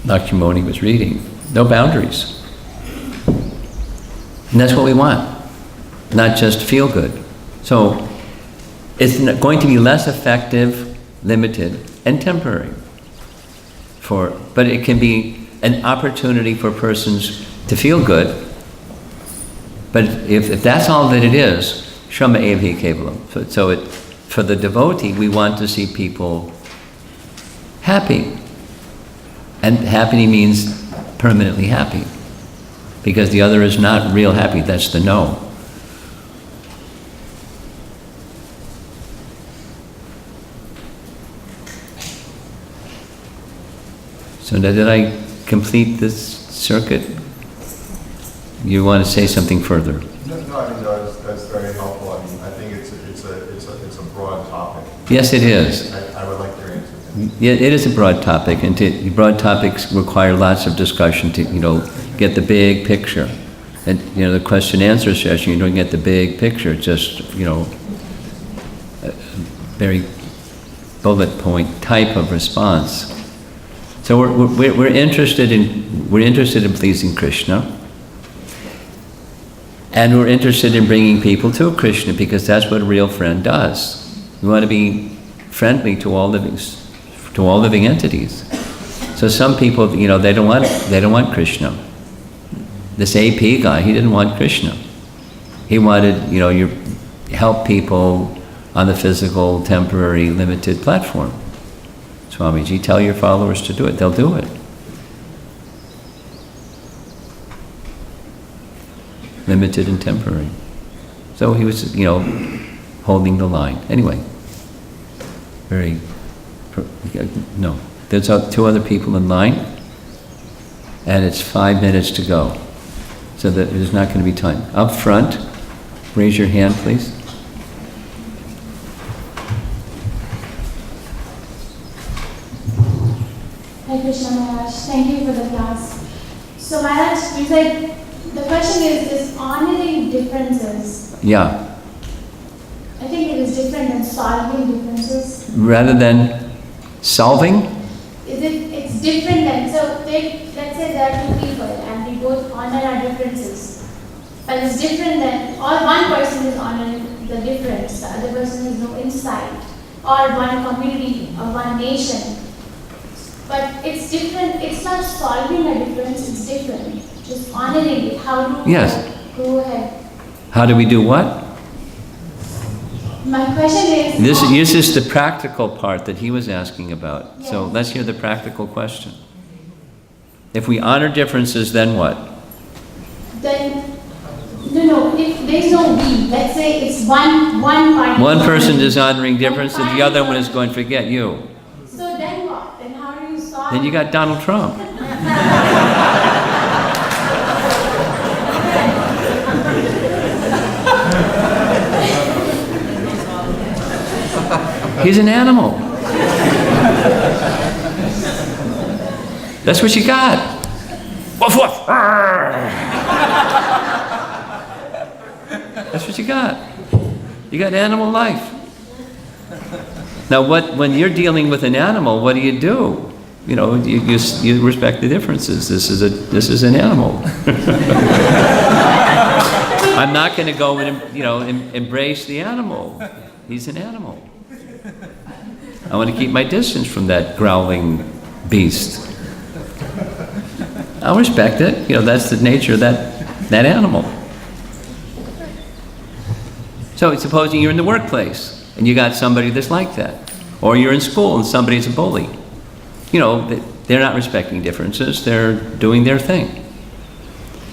A: Lakshmani was reading. No boundaries. And that's what we want, not just feel good. So it's going to be less effective, limited, and temporary. But it can be an opportunity for persons to feel good. But if that's all that it is, Shrama Evi Kevalam. So for the devotee, we want to see people happy. And happy means permanently happy. Because the other is not real happy, that's the no. So now did I complete this circuit? You want to say something further?
F: No, I mean, that's very helpful. I mean, I think it's a broad topic.
A: Yes, it is.
F: I would like your answer.
A: Yeah, it is a broad topic, and broad topics require lots of discussion to, get the big picture. And, the question-answer session, you don't get the big picture, just, a very bullet point type of response. So we're interested in pleasing Krishna, and we're interested in bringing people to Krishna because that's what a real friend does. We want to be friendly to all living entities. So some people, they don't want Krishna. This AP guy, he didn't want Krishna. He wanted, you help people on the physical, temporary, limited platform. Swamiji, tell your followers to do it. They'll do it. Limited and temporary. So he was, holding the line. Anyway, no. There's two other people in line, and it's 5 minutes to go. So that there's not going to be time. Up front, raise your hand, please.
G: Hare Krishna Maharaj, thank you for the class. So Maharaj, you said the question is honoring differences.
A: Yeah.
G: I think it is different than solving differences.
A: Rather than solving?
G: It's different than, so let's say there are two people and we both honor our differences. But it's different than, or one person is honoring the difference, the other person has no insight, or one community or one nation. But it's different, it's not solving a difference, it's different. Just honoring it. How do we go ahead?
A: How do we do what?
G: My question is...
A: This is the practical part that he was asking about. Yes. So let's hear the practical question. If we honor differences, then what?
G: Then, no, if there's no we, let's say it's one party.
A: One person is honoring difference and the other one is going to forget you.
G: So then what? Then how do you solve?
A: Then you got Donald Trump. He's an animal. That's what you got. Woof woof. That's what you got. You got animal life. Now, when you're dealing with an animal, what do? You respect the differences. This is an animal. I'm not going to go and embrace the animal. He's an animal. I want to keep my distance from that growling beast. I'll respect it. You know, that's the nature of that animal. So supposing you're in the workplace and you got somebody that's like that. Or you're in school and somebody's a bully. You know, they're not respecting differences. They're doing their thing.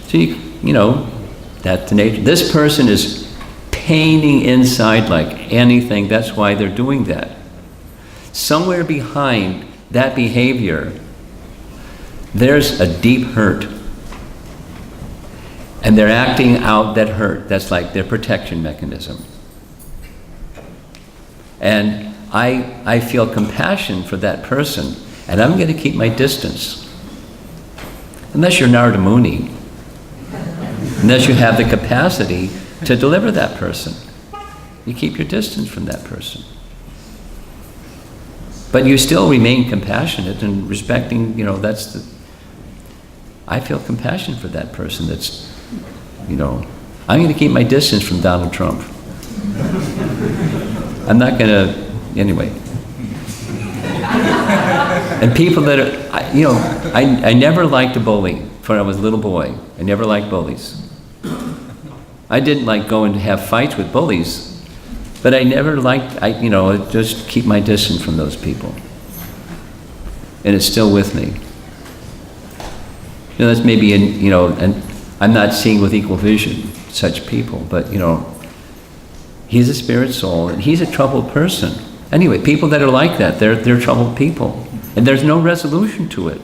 A: So, you know, that's the nature. This person is paining inside like anything. That's why they're doing that. Somewhere behind that behavior, there's a deep hurt. And they're acting out that hurt. That's like their protection mechanism. And I feel compassion for that person, and I'm going to keep my distance. Unless you're Narada Muni. Unless you have the capacity to deliver that person. You keep your distance from that person. But you still remain compassionate and respecting, you know, I feel compassion for that person that's, you know, I'm going to keep my distance from Donald Trump. I'm not going to, anyway. And people that are, you know, I never liked a bully when I was a little boy. I never liked bullies. I didn't like going to have fights with bullies, but I never liked, you know, just keep my distance from those people. And it's still with me. You know, that's maybe, you know, and I'm not seeing with equal vision such people, but, you know, he's a spirit soul, and he's a troubled person. Anyway, people that are like that, they're troubled people. And there's no resolution to it.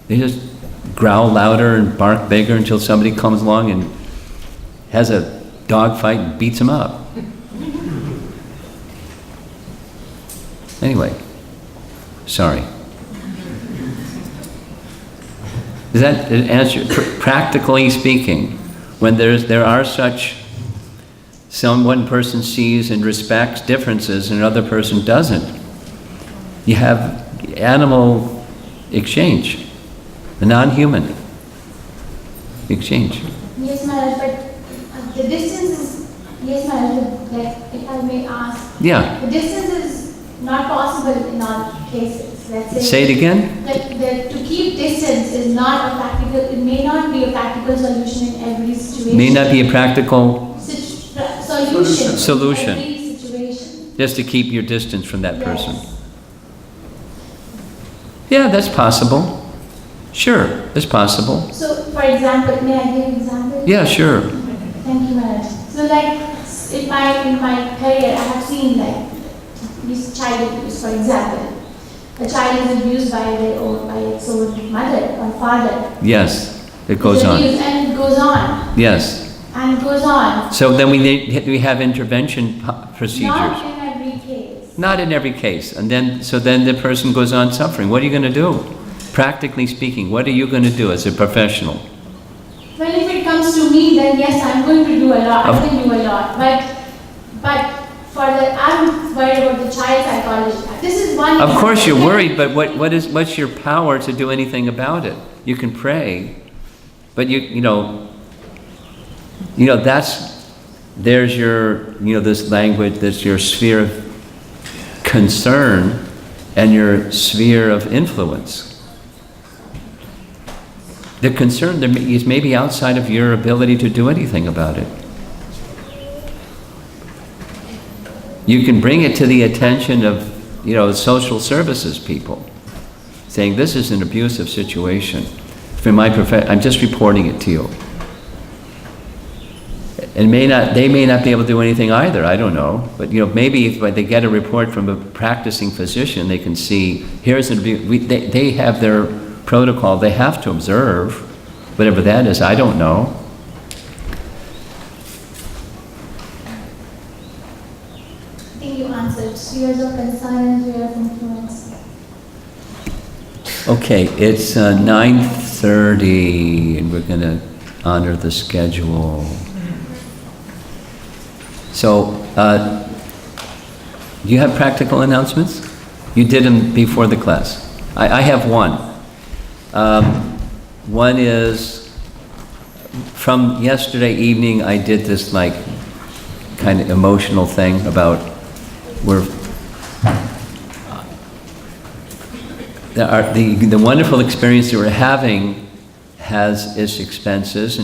A: They just growl louder and bark bigger until somebody comes along and has a dog fight and beats them up. Anyway, sorry. Does that answer? Practically speaking, when there are such, one person sees and respects differences and another person doesn't, you have animal exchange, the non-human exchange.
G: Yes, Maharaj, but the distance is, yes, Maharaj, like, if I may ask,
A: Yeah.
G: the distance is not possible in all cases. Let's
A: Say it again?
G: To keep distance is not a practical, it may not be a practical solution in every situation.
A: May not be a practical
G: solution. Every situation.
A: Just to keep your distance from that person.
G: Yes.
A: Yeah, that's possible. Sure, that's possible.
G: So, for example, may I give an example?
A: Yeah, sure.
G: Thank you, Maharaj. So, like, in my career, I have seen, like, this child abuse, for example. A child is abused by its own mother or father.
A: Yes, it goes on.
G: And it goes on.
A: Yes.
G: And it goes on.
A: So then we have intervention procedures.
G: Not in every case.
A: Not in every case. And then the person goes on suffering. What are you going to do? Practically speaking, what are you going to do as a professional?
G: Well, if it comes to me, then yes, I'm going to do a lot. I can do a lot. But I'm worried about the child psychology. This is one.
A: Of course you're worried, but what's your power to do anything about it? You can pray, but you know there's your, you know, this language, that's your sphere of concern and your sphere of influence. The concern is maybe outside of your ability to do anything about it. You can bring it to the attention of, you know, social services people, saying this is an abusive situation. For my profession, I'm just reporting it to you. And they may not be able to do anything either, I don't know. But, you know, maybe if they get a report from a practicing physician, they can see, here's an abuse. They have their protocol, they have to observe, whatever that is, I don't know.
G: I think you answered. Spheres of concern and spheres of influence.
A: Okay, it's 9:30, and we're going to honor the schedule. So, do you have practical announcements? You did them before the class. I have one. One is, from yesterday evening, I did this like kind of emotional thing about the wonderful experience that we're having has its expenses, and